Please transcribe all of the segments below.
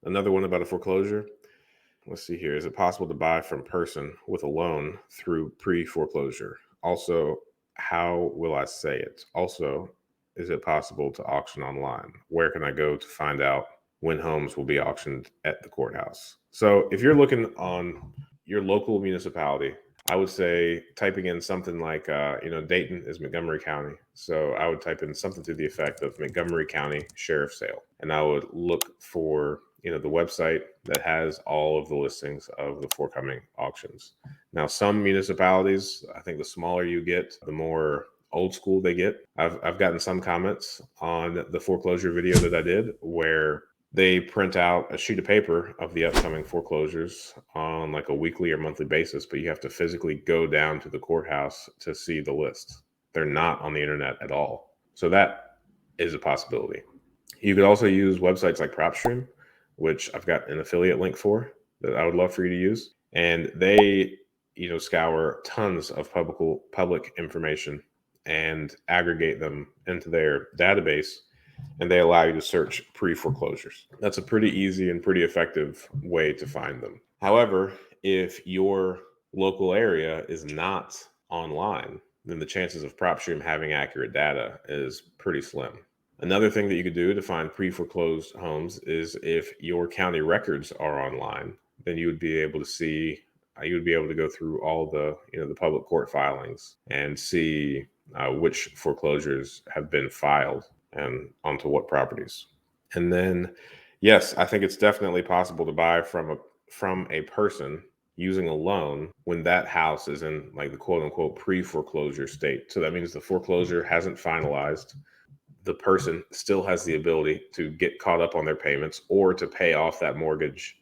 Another one about a foreclosure. Let's see here. Is it possible to buy from person with a loan through pre-foreclosure? Also, how will I say it? Also, is it possible to auction online? Where can I go to find out when homes will be auctioned at the courthouse? So, if you're looking on your local municipality, I would say typing in something like, Dayton is Montgomery County. So I would type in something to the effect of Montgomery County Sheriff Sale. And I would look for, the website that has all of the listings of the forthcoming auctions. Now, some municipalities, I think the smaller you get, the more old school they get. I've gotten some comments on the foreclosure video that I did where they print out a sheet of paper of the upcoming foreclosures on like a weekly or monthly basis, but you have to physically go down to the courthouse to see the list. They're not on the internet at all. So that is a possibility. You could also use websites like Propstream, which I've got an affiliate link for that I would love for you to use. And they, scour tons of public information and aggregate them into their database, and they allow you to search pre-foreclosures. That's a pretty easy and pretty effective way to find them. However, if your local area is not online, then the chances of PropStream having accurate data is pretty slim. Another thing that you could do to find pre-foreclosed homes is if your county records are online, then you would be able to see, you would be able to go through all the public court filings and see which foreclosures have been filed and onto what properties. And then, yes, I think it's definitely possible to buy from a person using a loan when that house is in like the quote unquote pre-foreclosure state. So that means the foreclosure hasn't finalized. The person still has the ability to get caught up on their payments or to pay off that mortgage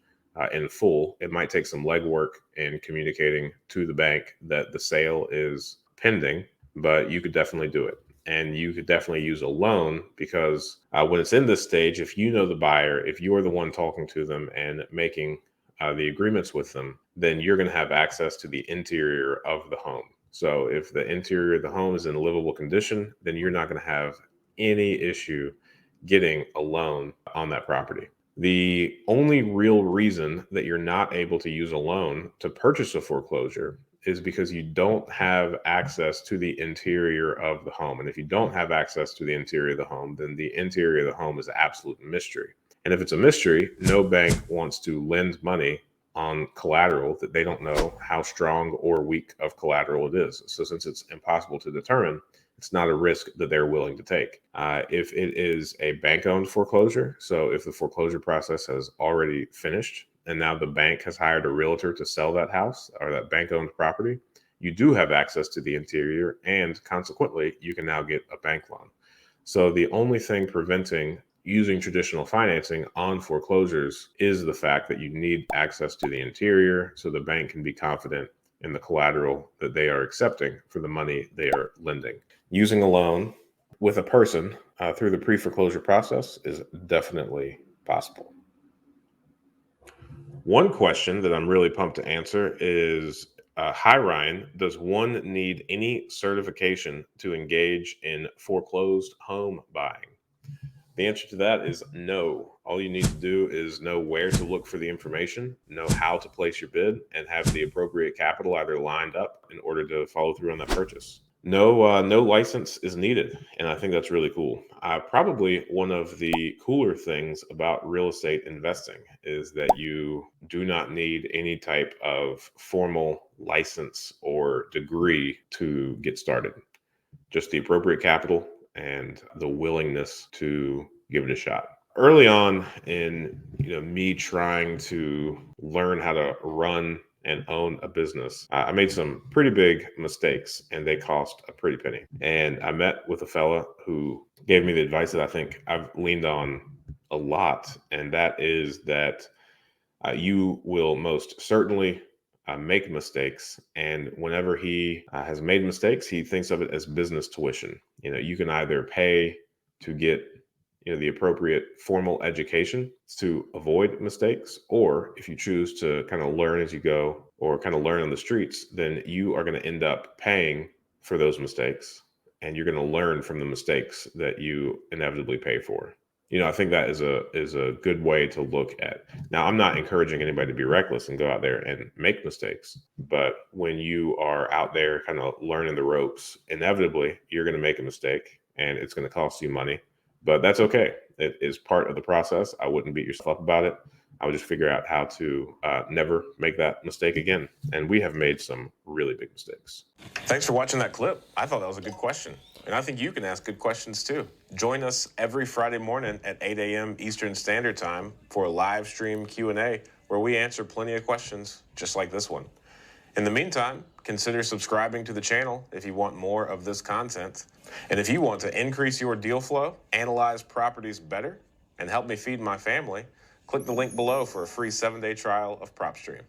in full. It might take some legwork in communicating to the bank that the sale is pending, but you could definitely do it. And you could definitely use a loan because when it's in this stage, if you know the buyer, if you're the one talking to them and making the agreements with them, then you're going to have access to the interior of the home. So if the interior of the home is in livable condition, then you're not going to have any issue getting a loan on that property. The only real reason that you're not able to use a loan to purchase a foreclosure is because you don't have access to the interior of the home. And if you don't have access to the interior of the home, then the interior of the home is an absolute mystery. And if it's a mystery, no bank wants to lend money on collateral that they don't know how strong or weak of collateral it is. So since it's impossible to determine, it's not a risk that they're willing to take. If it is a bank-owned foreclosure, so if the foreclosure process has already finished and now the bank has hired a realtor to sell that house or that bank-owned property, you do have access to the interior, and consequently, you can now get a bank loan. So the only thing preventing using traditional financing on foreclosures is the fact that you need access to the interior so the bank can be confident in the collateral that they are accepting for the money they are lending. Using a loan with a person through the pre-foreclosure process is definitely possible. One question that I'm really pumped to answer is, hi Ryan, does one need any certification to engage in foreclosed home buying? The answer to that is no. All you need to do is know where to look for the information, know how to place your bid, and have the appropriate capital either lined up in order to follow through on that purchase. No license is needed, and I think that's really cool. Probably one of the cooler things about real estate investing is that you do not need any type of formal license or degree to get started. Just the appropriate capital and the willingness to give it a shot. Early on in me trying to learn how to run and own a business, I made some pretty big mistakes and they cost a pretty penny. And I met with a fella who gave me the advice that I think I've leaned on a lot, and that is that you will most certainly make mistakes. And whenever he has made mistakes, he thinks of it as business tuition. You can either pay to get the appropriate formal education to avoid mistakes, or if you choose to kind of learn as you go or kind of learn on the streets, then you are going to end up paying for those mistakes, and you're going to learn from the mistakes that you inevitably pay for. I think that is a good way to look at. Now, I'm not encouraging anybody to be reckless and go out there and make mistakes, but when you are out there kind of learning the ropes, inevitably you're going to make a mistake and it's going to cost you money. But that's okay. It is part of the process. I wouldn't beat yourself up about it. I would just figure out how to never make that mistake again. And we have made some really big mistakes. Thanks for watching that clip. I thought that was a good question. And I think you can ask good questions too. Join us every Friday morning at 8 a.m. Eastern Standard Time for a live stream Q&A where we answer plenty of questions just like this one. In the meantime, consider subscribing to the channel if you want more of this content. And if you want to increase your deal flow, analyze properties better, and help me feed my family, click the link below for a free 7-day trial of Propstream.